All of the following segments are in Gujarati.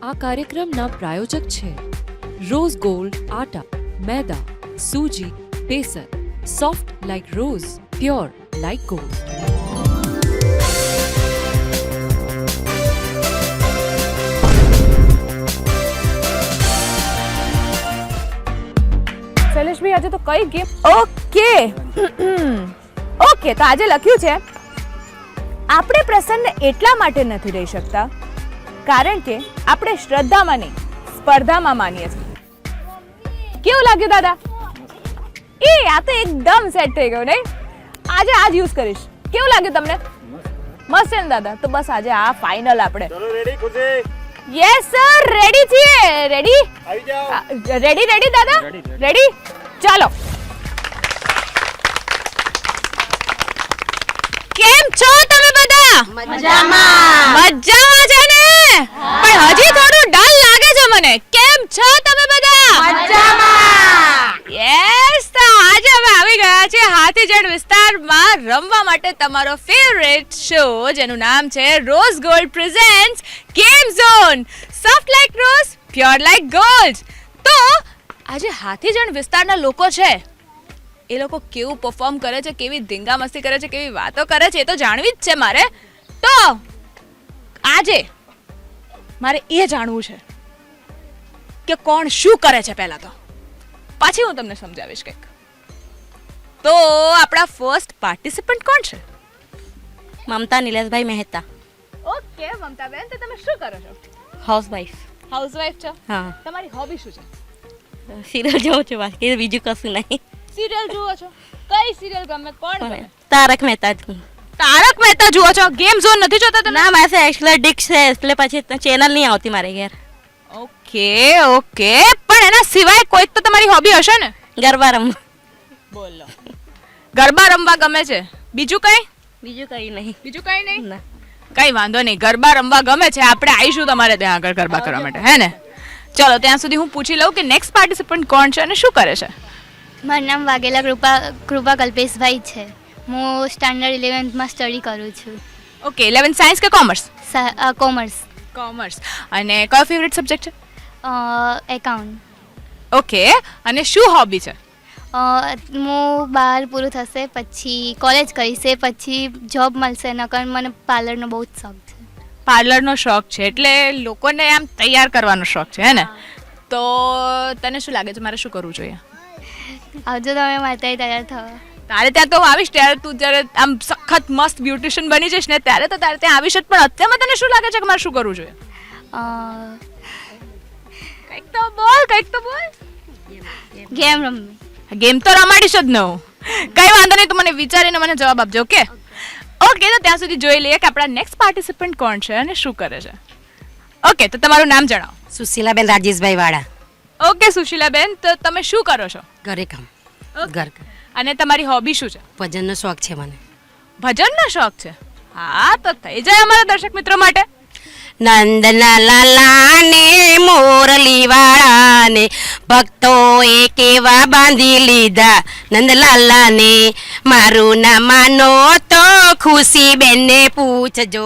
આ કાર્યક્રમના પ્રાયોજક છે રોઝ ગોલ્ડ આટા, મેદા, સૂજી, બેસન, soft like rose, pure like gold. શૈલેષભાઈ આજે તો કઈ ગેમ? ઓકે તો આજે લખ્યું છે આપણે પ્રસન્ન એટલા માટે નથી રહી શકતા કારણ કે આપણે શ્રદ્ધામાં નહીં સ્પર્ધામાં માનીએ છીએ. કેવું લાગ્યું દાદા? આ તો એકદમ સેટ થઈ ગયું નહીં? આજે આ જ યુઝ કરીશ. કેવું લાગ્યું તમને? મસ્ત છે ને દાદા? તો બસ આજે આ ફાઇનલ આપણે. ચલો રેડી ખુશી? યસ સર, રેડી છીએ. રેડી? આવી જાઓ. રેડી દાદા? રેડી? ચાલો. કેમ છો તમે બધા? મજામાં છે ને? પણ હજી થોડું ડલ લાગે છે મને. કેમ છો તમે બધા? મજામાં. યસ, તો આજે અમે આવી ગયા છે હાથીજણ વિસ્તારમાં રમવા માટે તમારો ફેવરેટ શો જેનું નામ છે rose gold presents game zone. Soft like rose, pure like gold. તો આજે હાથીજણ વિસ્તારના લોકો છે એ લોકો કેવું પરફોર્મ કરે છે, કેવી ધીંગા મસ્તી કરે છે, કેવી વાતો કરે છે એ તો જાણવી જ છે મારે. તો આજે મારે એ જાણવું છે કે કોણ શું કરે છે પહેલા તો, પાછી હું તમને સમજાવીશ કંઈક. તો આપણા ફર્સ્ટ પાર્ટિસિપન્ટ કોણ છે? મમતા નિલેશભાઈ મહેતા, ઓકે મમતાબેન, તો તમે શું કરો છો? હાઉસવાઈફ. હાઉસવાઈફ છો? હા, તમારી હોબી શું છે? સિરિયલ જોઉં છું, બાકી બીજું કશું નહીં. સિરિયલ જુઓ છો? કઈ સિરિયલ ગમે? કોણ ગમે? તારક મહેતા જ. તારક મહેતા જુઓ છો? ગેમ ઝોન નથી જોતા તમે? ના, મારે એક્સલા ડિક્સ છે એટલે પછી ચેનલ નહીં આવતી મારે ઘેર. ઓકે પણ એના સિવાય કોઈક તો તમારી હોબી હશે ને? ગરબા રમવા. બોલો. ગરબા રમવા ગમે છે? બીજું કઈ? બીજું કઈ નહીં. બીજું કઈ નહીં? ના. કઈ વાંધો નહીં, ગરબા રમવા ગમે છે. આપણે આવીશું તમારે ત્યાં આગળ ગરબા કરવા માટે, હે ને? ચલો ત્યાં સુધી હું પૂછી લઉં કે નેક્સ્ટ પાર્ટિસિપન્ટ કોણ છે અને શું કરે છે? મારું નામ વાઘેલા કૃપા કલ્પેશભાઈ છે. હું સ્ટાન્ડર્ડ 11th સ્ટડી કરું છું. ઓકે, 11th સાયન્સ કે કોમર્સ? કોમર્સ. કોમર્સ. અને કયો ફેવરેટ સબ્જેક્ટ છે? એકાઉન્ટ. ઓકે, અને શું હોબી છે? હું 12 પૂરું થશે પછી કોલેજ કરીશ, પછી જોબ મળશે. નકર મને પાર્લરનો બહુ જ શોખ છે. પાર્લરનો શોખ છે એટલે લોકોને આમ તૈયાર કરવાનો શોખ છે, હે ને? તો તને શું લાગે છે મારે શું કરવું જોઈએ? આવજો તમે મારે ત્યાં તૈયાર થવા. તારે ત્યાં તો આવીશ ત્યારે તું જ્યારે આમ સખત મસ્ત બ્યુટિશિયન બની જઈશ ને ત્યારે તો તારે ત્યાં આવીશ જ. પણ અત્યારમાં તને શું લાગે છે કે મારે શું કરવું જોઈએ? કંઈક તો બોલ. ગેમ રમવી. ગેમ તો રમાડીશ જ ન હું. કઈ વાંધો નહીં, તું મને વિચારીને મને જવાબ આપજો. ઓકે તો ત્યાં સુધી જોઈ લઈએ કે આપણા નેક્સ્ટ પાર્ટિસિપન્ટ કોણ છે અને શું કરે છે. ઓકે, તો તમારું નામ જણાવો. સુશીલાબેન રાજેશભાઈ વાળા. ઓકે સુશીલાબેન, તો તમે શું કરો છો? ઘરે કામ. ઘર કામ. અને તમારી હોબી શું છે? ભજનનો શોખ છે મને. ભજનનો શોખ છે? હા, તો થઈ જાય અમારા દર્શક મિત્રો માટે. નંદના લાલાને મોરલી વાળાને ભક્તોએ કેવા બાંધી લીધા. નંદલાલાને મારું ના માનો તો ખુશી બેનને પૂછજો.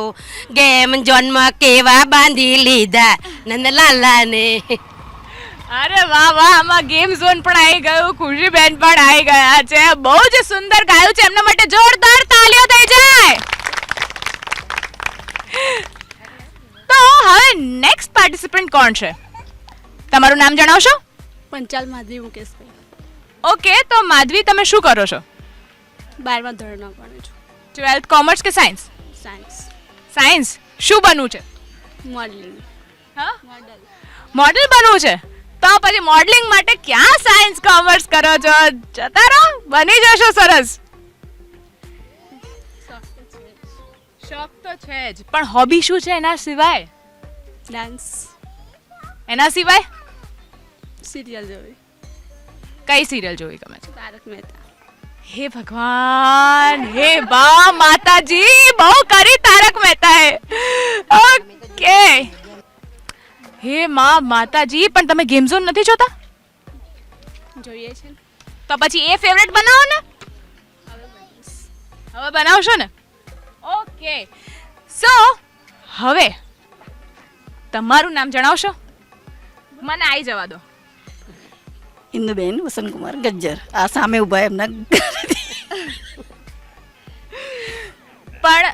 ગેમ ઝોનમાં કેવા બાંધી લીધા નંદલાલાને. અરે વાહ, આમાં ગેમ ઝોન પણ આવી ગયું, ખુશીબેન પણ આવી ગયા છે. બહુ જ સુંદર ગાયું છે, એમના માટે જોરદાર તાળીઓ થઈ જાય. તો હવે નેક્સ્ટ પાર્ટિસિપન્ટ કોણ છે? તમારું નામ જણાવશો? પંચાલ માધવી મુકેશભાઈ. ઓકે, તો માધવી તમે શું કરો છો? 12મા ધોરણમાં ભણું છું. 12th કોમર્સ કે સાયન્સ? સાયન્સ. શું બનવું છે? મોડલિંગ. હા, મોડલ બનવું છે. તો પછી મોડલિંગ માટે ક્યાં સાયન્સ કોમર્સ કરો છો? જતા રહો, બની જશો સરસ. શોખ તો છે જ, પણ હોબી શું છે એના સિવાય? ડાન્સ. એના સિવાય સિરિયલ જોવી. કઈ સિરિયલ જોવી ગમે છે? તારક મહેતા. હે ભગવાન, હે બા માતાજી, બહુ કરી તારક મહેતાએ. ઓકે, હે માં માતાજી, પણ તમે ગેમ ઝોન નથી જોતા? જોઈએ છે. તો પછી એ ફેવરેટ બનાવો ને. હવે બનાવશો ને? ઓકે, સો હવે તમારું નામ જણાવશો? મને આવી જવા દો. ઇન્દુબેન વસંતકુમાર ગજ્જર. આ સામે ઊભા એમના પણ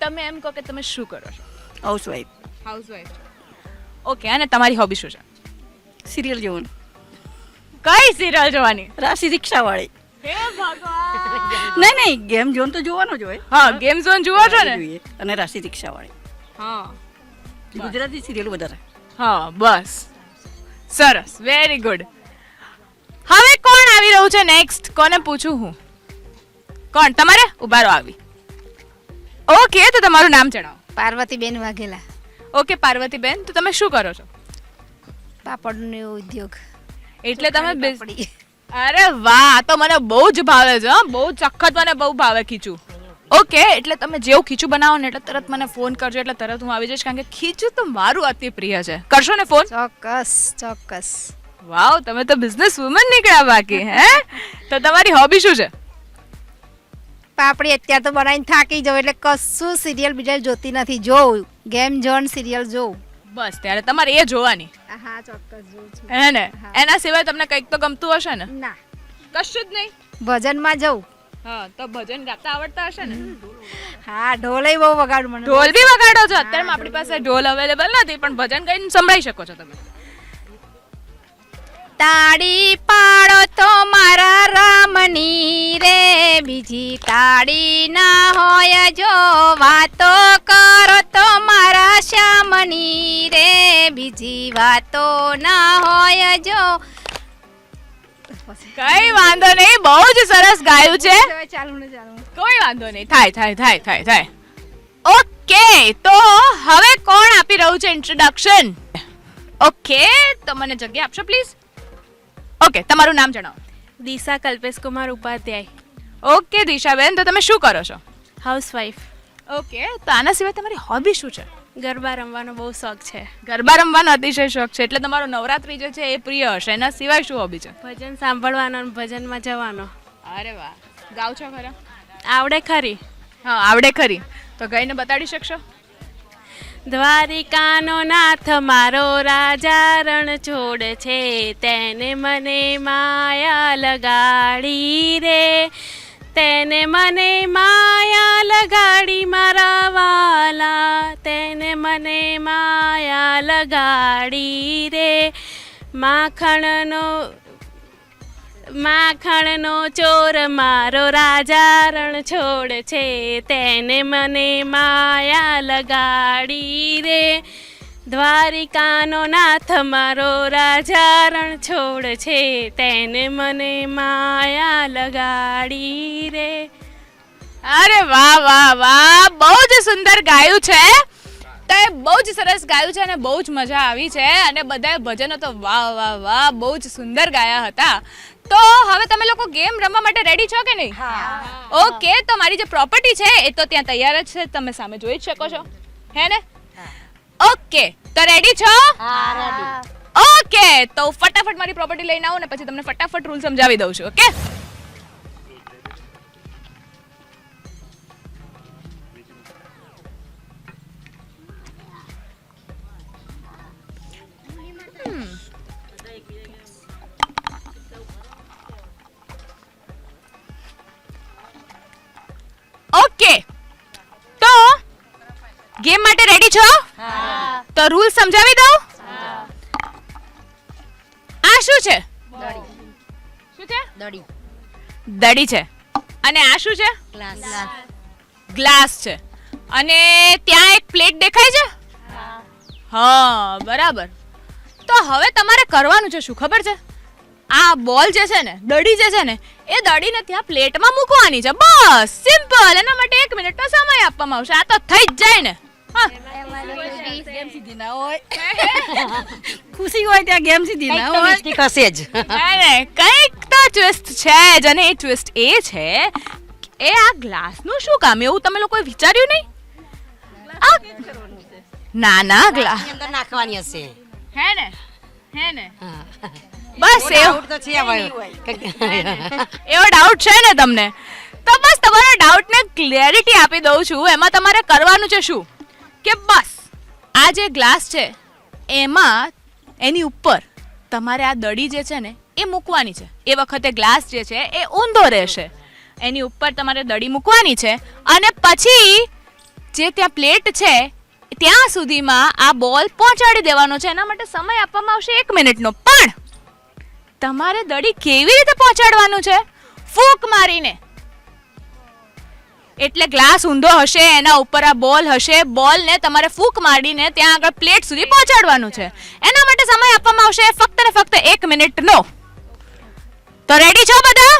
તમે એમ કહો કે તમે શું કરો છો? હાઉસવાઈફ. હાઉસવાઈફ. ઓકે, અને તમારી હોબી શું છે? સિરિયલ જોવાનું. કઈ સિરિયલ જોવાની? રાશિ રિક્ષાવાળી. હે ભગવાન. નહીં ગેમ ઝોન તો જોવાનો જ હોય. હા, ગેમ ઝોન જુઓ છો ને? જોઈએ. અને રાશિ રિક્ષાવાળી. હા ગુજરાતી સિરિયલ વધારે. હા, બસ સરસ, વેરી ગુડ. હવે કોણ આવી રહ્યું છે નેક્સ્ટ? કોને પૂછું હું? કોણ? તમારે ઉભા રહો. આવી. ઓકે, તો તમારું નામ જણાવો. પાર્વતીબેન વાઘેલા. ઓકે પાર્વતીબેન, તો તમે શું કરો છો? પાપડનો ઉદ્યોગ. એટલે તમે પાપડી. અરે વાહ, આ તો મને બહુ જ ભાવે છે. હં, બહુ સખત મને બહુ ભાવે ખીચું. ઓકે, એટલે તમે જેવું ખીચું બનાવો ને એટલે તરત મને ફોન કરજો, એટલે તરત હું આવી જઈશ, કારણ કે ખીચું તો મારું અતિ પ્રિય છે. કરશો ને ફોન? ચોક્કસ. વાવ, તમે તો બિઝનેસ વુમન નીકળ્યા બાકી. હે, તો તમારી હોબી શું છે? પાપડી અત્યારે તો બનાવીને થાકી જાઉં એટલે કશું સિરિયલ બીજા જોતી નથી. જોઉં ગેમ ઝોન સિરિયલ જોઉં. બસ ત્યારે તમારે એ જોવાની. હા, ચોક્કસ જોઉં છું. હે ને? એના સિવાય તમને કંઈક તો ગમતું હશે ને? ના, કશું જ નહીં. ભજનમાં જઉં. હા, તો ભજન ગાતા આવડતા હશે ને? હા, ઢોલે બહુ વગાડું મને. ઢોલ બી વગાડો છો? અત્યારે આપણી પાસે ઢોલ અવેલેબલ નથી, પણ ભજન ગાઈને સંભળાઈ શકો છો તમે. તાળી પાડો તો મારા રામની રે, બીજી તાળી ના હોય જો, વાતો કરો તો મારા શ્યામની રે, બીજી વાતો ના હોય જો. કઈ વાંધો નહીં, બહુ જ સરસ ગાયું છે. ચાલુ. કોઈ વાંધો નહીં, થાય. ઓકે, તો હવે કોણ આપી રહ્યું છે ઇન્ટ્રોડક્શન? ઓકે, તો મને જગ્યા આપશો પ્લીઝ. ઓકે, તમારું નામ જણાવો. દિશા કલ્પેશ કુમાર ઉપાધ્યાય. ઓકે દિશાબેન, તો તમે શું કરો છો? હાઉસવાઈફ. ઓકે, તો આના સિવાય તમારી હોબી શું છે? ગરબા રમવાનો બહુ શોખ છે. ગરબા રમવાનો અતિશય શોખ છે, એટલે તમારો નવરાત્રી જે છે એ પ્રિય હશે. એના સિવાય શું હોબી છે? ભજન સાંભળવાનો અને ભજનમાં જવાનો. અરે વાહ, ગાવ છો ખરા? આવડે ખરી. હા, આવડે ખરી. તો ગાઈને બતાડી શકશો? દ્વારિકાનો નાથ મારો રાજા રણ છોડ છે, તેને મને માયા લગાડી રે, તેને મને માયા લગાડી મારા વાલા, તેને મને માયા લગાડી રે. માખણનો ચોર મારો રાજા રણ છોડ છે, તેને મને માયા લગાડી રે. દ્વારિકાનો નાથ મારો રાજા રણ છોડ છે, તેને મને માયા લગાડી રે. અરે વાહ વાહ વાહ, બહુ જ સુંદર ગાયું છે. તો એ બહુ જ સરસ ગાયું છે અને બહુ જ મજા આવી છે, અને બધાએ ભજનો તો વાહ વાહ વાહ બહુ જ સુંદર ગાયા હતા. તો હવે તમે લોકો ગેમ રમવા માટે રેડી છો કે નહીં? ઓકે, તો મારી જે પ્રોપર્ટી છે એ તો ત્યાં તૈયાર જ છે, તમે સામે જોઈ જ શકો છો. હે ને? ઓકે, તો રેડી છો? ઓકે, તો ફટાફટ મારી પ્રોપર્ટી લઈને આવો ને પછી તમને ફટાફટ રૂલ સમજાવી દઉં છું. ઓકે, ઓકે, તો ગેમ માટે રેડી છો? તો રૂલ સમજાવી દઉં. આ શું છે? શું છે? દડી છે. અને આ શું છે? ગ્લાસ છે. અને ત્યાં એક પ્લેટ દેખાય છે. હા, બરાબર. તો હવે તમારે કરવાનું છે શું ખબર છે? આ બોલ જે છે ને, દડી જે છે ને, એ દડીને ત્યાં પ્લેટમાં મૂકવાની છે. બસ, સિમ્પલ. એના માટે 1 મિનિટનો સમય આપવામાં આવશે. આ તો થઈ જ જાય ને. હા, ગેમ સીધી ના હોય. ખુશી હોય ત્યાં ગેમ સીધી ના હોય. હશે જ. અરે કંઈક તો ટ્વિસ્ટ છે જ, અને એ ટ્વિસ્ટ એ છે એ આ ગ્લાસનું શું કામ? એવું તમે લોકોએ વિચાર્યું નહીં? ના ગ્લાસ અંદર નાખવાની હશે. હે ને? બસ એવું તો છે હવે. એવો ડાઉટ છે ને તમને? તો બસ તમારા ડાઉટને ક્લેરિટી આપી દઉં છું. એમાં તમારે કરવાનું છે શું કે બસ આ જે ગ્લાસ છે એમાં એની ઉપર તમારે આ દડી જે છે ને એ મૂકવાની છે. એ વખતે ગ્લાસ જે છે એ ઊંધો રહેશે. એની ઉપર તમારે દડી મૂકવાની છે અને પછી જે ત્યાં પ્લેટ છે ત્યાં સુધીમાં આ બોલ પહોંચાડી દેવાનો છે. એના માટે સમય આપવામાં આવશે 1 મિનિટનો. પણ તમારે દડી કેવી રીતે પહોંચાડવાનું છે? ફૂંક મારીને. એટલે ગ્લાસ ઊંધો હશે, એના ઉપર આ બોલ હશે, બોલને તમારે ફૂંક મારીને ત્યાં આગળ પ્લેટ સુધી પહોંચાડવાનું છે. એના માટે સમય આપવામાં આવશે ફક્ત ને ફક્ત 1 મિનિટનો. તો રેડી છો બધા?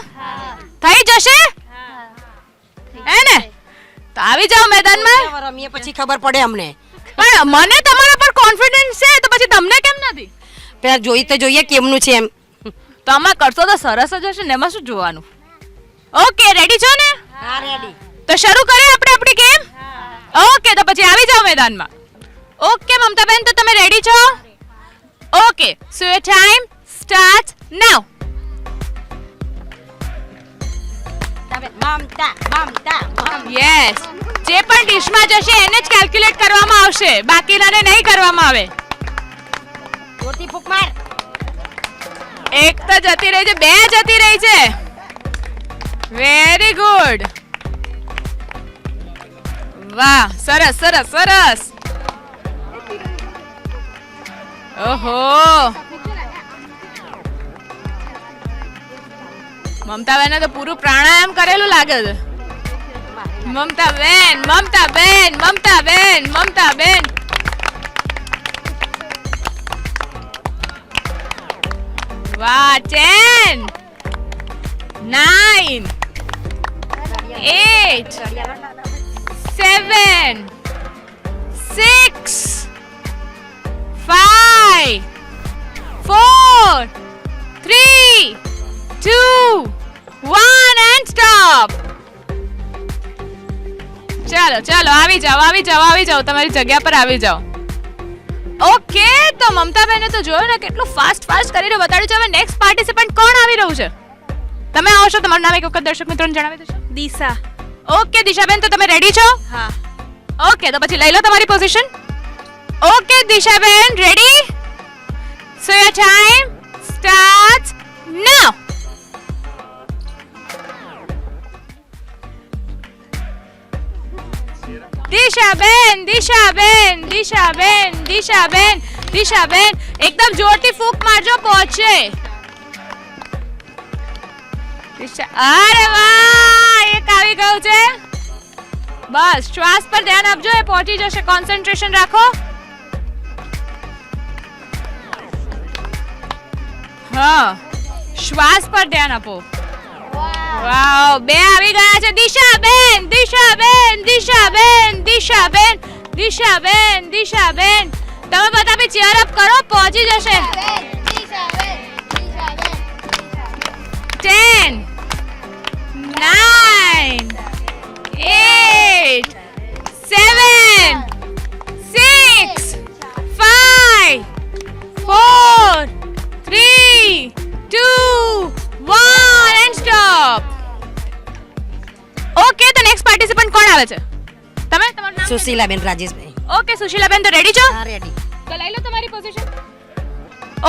થઈ જશે હે ને? તો આવી જાઓ મેદાનમાં. રમીએ પછી ખબર પડે અમને. પણ મને તમારા પર કોન્ફિડન્સ છે તો પછી તમને કેમ નથી? પેલા જોઈ તો જોઈએ કેમનું છે એમ. તમે કરશો તો સરસ જ હશે ને, એમાં શું જોવાનું? ઓકે, રેડી છો ને? હા, રેડી. તો શરૂ કરીએ આપણે આપણી ગેમ. ઓકે, તો પછી આવી જાઓ મેદાનમાં. ઓકે મમતાબેન, તો તમે રેડી છો? Okay, so your time start now. Yes, જે પણ ડિશમાં જશે એને જ કેલ્ક્યુલેટ કરવામાં આવશે, બાકીનાને નહીં કરવામાં આવે. જોરથી ફૂંક માર. એક તો જતી રહી છે, 2 જતી રહી છે. Very good. વાહ, સરસ સરસ સરસ. ઓહો, મમતાબેને તો પૂરું પ્રાણાયામ કરેલું લાગે છે. મમતાબેન, મમતાબેન, મમતાબેન, મમતાબેન. વાહ, 10 9 8 7 6 5 4 3 2 1 and stop. ચાલો ચાલો, આવી જાઓ આવી જાઓ આવી જાઓ, તમારી જગ્યા પર આવી જાઓ. ઓકે, તો મમતાબેને તો જોયું ને કેટલું ફાસ્ટ કરીને બતાડ્યું છે. હવે નેક્સ્ટ પાર્ટિસિપન્ટ કોણ આવી રહ્યું છે? તમે આવો છો, તમારું નામ એક વખત દર્શક મિત્રોને જણાવી દેશો. દિશા. ઓકે દિશાબેન, તો તમે રેડી છો? હા. ઓકે, તો પછી લઈ લો તમારી પોઝિશન. ઓકે દિશાબેન, ready? So your time start now. દિશાબેન, દિશાબેન, દિશાબેન, દિશાબેન, દિશાબેન, એકદમ જોરથી ફૂંક મારજો, પહોંચે. અરે વાહ, એક આવી ગયું છે. બસ શ્વાસ પર ધ્યાન આપજો, એ પહોંચી જશે. કોન્સન્ટ્રેશન રાખો. હા, શ્વાસ પર ધ્યાન આપો. વાવ, 2 આવી ગયા છે. દિશાબેન, દિશાબેન, દિશાબેન, દિશાબેન, દિશાબેન, દિશાબેન, તમે બધા બી ચીયર અપ કરો, પહોંચી જશે. 10 9 8 7 6 5 4 3 2 1 and stop. ઓકે, તો નેક્સ્ટ પાર્ટિસિપન્ટ કોણ આવે છે? તમે, તમારું નામ? સુશીલાબેન રાજેશભાઈ. ઓકે સુશીલાબેન, તો રેડી છો? હા, રેડી. તો લઈ લો તમારી પોઝિશન.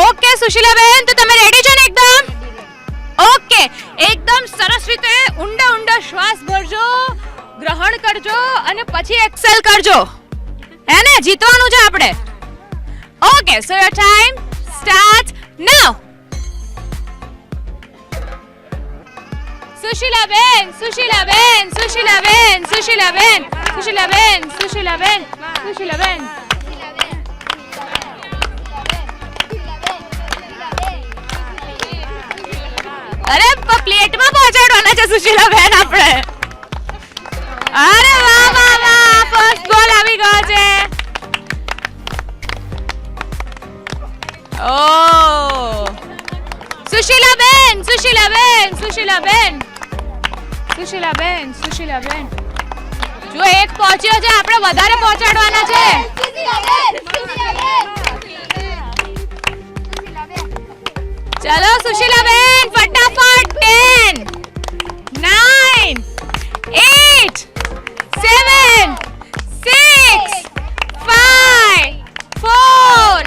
ઓકે સુશીલાબેન, તો તમે રેડી છો ને એકદમ? ઓકે, એકદમ સરસ રીતે ઊંડા ઊંડા શ્વાસ ભરજો, ગ્રહણ કરજો અને પછી એક્સેલ કરજો. હે ને? જીતવાનું છે આપણે. Okay, so your time start now. સુશીલાબેન, સુશીલાબેન, સુશીલાબેન, સુશીલાબેન, સુશીલાબેન, સુશીલાબેન, સુશીલાબેન. અરે પ્લેટમાં પહોંચાડવાના છે સુશીલાબેન આપણે. અરે વાહ વાહ વાહ, ફર્સ્ટ ગોલ આવી ગયો છે. ઓ સુશીલાબેન, સુશીલાબેન, સુશીલાબેન, સુશીલાબેન, સુશીલાબેન, જો એક પહોંચ્યો છે, આપણે વધારે પહોંચાડવાના છે. ચલો સુશીલાબેન, ફટાફટ. 10 9 8 7 6 5 4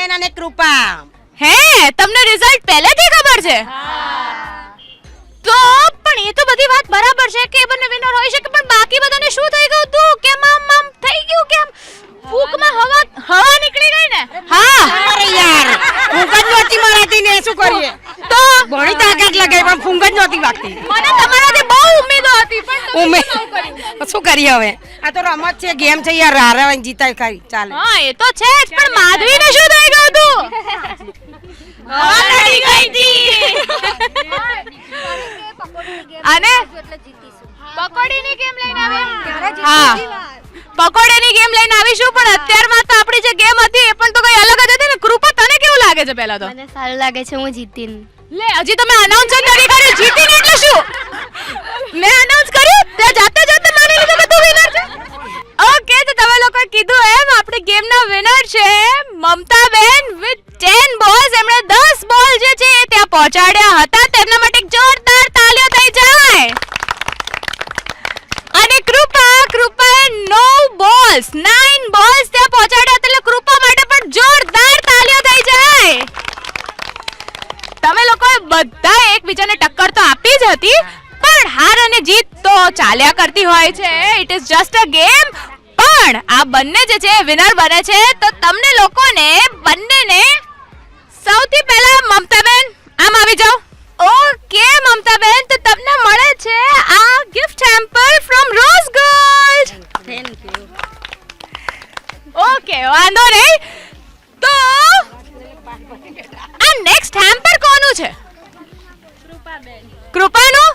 બેન અને કૃપા. હે તમને રિઝલ્ટ પહેલેથી ખબર છે? તો પણ એ તો બધી વાત બરાબર છે કે બંને વિનર હોઈ શકે, પણ બાકી બધાને શું થઈ ગયું તું? કેમ આમ થઈ ગયું? કેમ ફૂંકમાં હવા નીકળી ગઈ ને? હા અરે યાર ફૂંક જ નહોતી મારાતી ને શું કરીએ? તો ઘણી તાકાત લગાવી પણ ફૂંક જ નહોતી વાગતી. મને તમારાથી બહુ ઉમ્મીદો હતી, પણ તમે ઉમે શું કર્યું? શું કરીએ હવે? આ તો રમત છે, ગેમ છે યાર. હારવાને જીતાય ખાઈ ચાલે. હા એ તો છે જ, પણ માધવીને શું થઈ ગયું તું? હવા નડી ગઈ હતી. અને પકોડીની ગેમ લઈને આવ્યા? હા પકોડીની ગેમ લઈને આવીશું, પણ અત્યારમાં તો આપણી જે ગેમ હતી એ પણ તો કઈ અલગ જ હતી ને. કૃપા તને કેવું લાગે છે પહેલા તો? મને સારું લાગે છે હું જીતીને. લે હજી તમે અનાઉન્સ જ નથી કર્યું. જીતીને એટલે શું? મેં અનાઉન્સ કર્યું તે જાતે માની લીધું કે તું વિનર છે. ઓકે તો તમે લોકોએ કીધું એમ આપણી ગેમના વિનર છે મમતાબેન વિથ 10 બોલ્સ. એમણે 10 બોલ જે છે એ ત્યાં પહોંચાડ્યા હતા. તેમના માટે એક જોરદાર તાળીઓ થઈ જાય. અને કૃપાએ 9 બોલ્સ ત્યાં પહોંચાડ્યા હતા, એટલે કૃપા માટે પણ જોરદાર તાળીઓ થઈ જાય. તમે લોકોએ બધા એકબીજાને ટક્કર તો આપી જ હતી, પણ હાર અને જીત તો ચાલ્યા કરતી હોય છે. It is just a game. પણ આ બંને જે છે વિનર બને છે, તો તમને લોકોને બંનેને સૌથી પહેલા મમતાબેન આમ આવી જાઓ. ઓકે મમતાબેન, તો તમને મળે છે આ gift hamper from rose gold. Thank you. Okay વાંધો નહીં. તો આ નેક્સ્ટ હેમ્પર કોનું છે? કૃપાનું.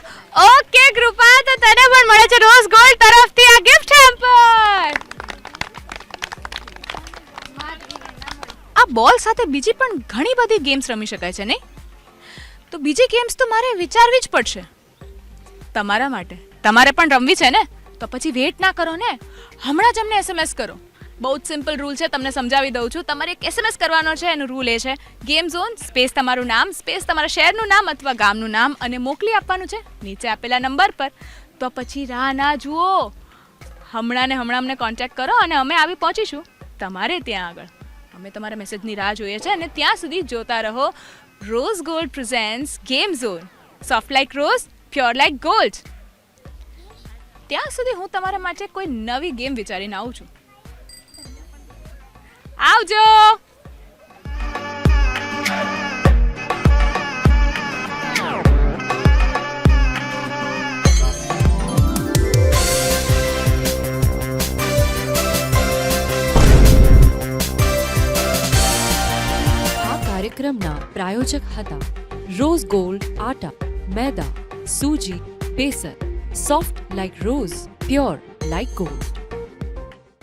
ઓકે કૃપા, તો તને પણ મળે છે રોઝ ગોલ્ડ તરફથી આ ગિફ્ટ હેમ્પર. આ બોલ સાથે બીજી પણ ઘણી બધી ગેમ્સ રમી શકાય છે નહીં? તો બીજી ગેમ્સ તો મારે વિચારવી જ પડશે તમારા માટે. તમારે પણ રમવી છે ને, તો પછી વેઇટ ના કરો ને, હમણાં જ અમને SMS કરો. બહુ જ સિમ્પલ રૂલ છે, તમને સમજાવી દઉં છું. તમારે એક SMS કરવાનો છે. એનો રૂલ એ છે ગેમ ઝોન સ્પેસ તમારું નામ સ્પેસ તમારા શહેરનું નામ અથવા ગામનું નામ અને મોકલી આપવાનું છે નીચે આપેલા નંબર પર. તો પછી રાહ ના જુઓ, હમણાં અમને કોન્ટેક્ટ કરો અને અમે આવી પહોંચીશું તમારે ત્યાં આગળ. અમે તમારા મેસેજની રાહ જોઈએ છે અને ત્યાં સુધી જોતા રહો rose gold presents game zone. Soft like rose, pure like gold. ત્યાં સુધી હું તમારા માટે કોઈ નવી ગેમ વિચારીને આવું છું. આવજો. કાર્યક્રમના પ્રાયોજક હતા રોઝ ગોલ્ડ આટા, મેદા, સૂજી, બેસર. Soft like rose, pure like gold.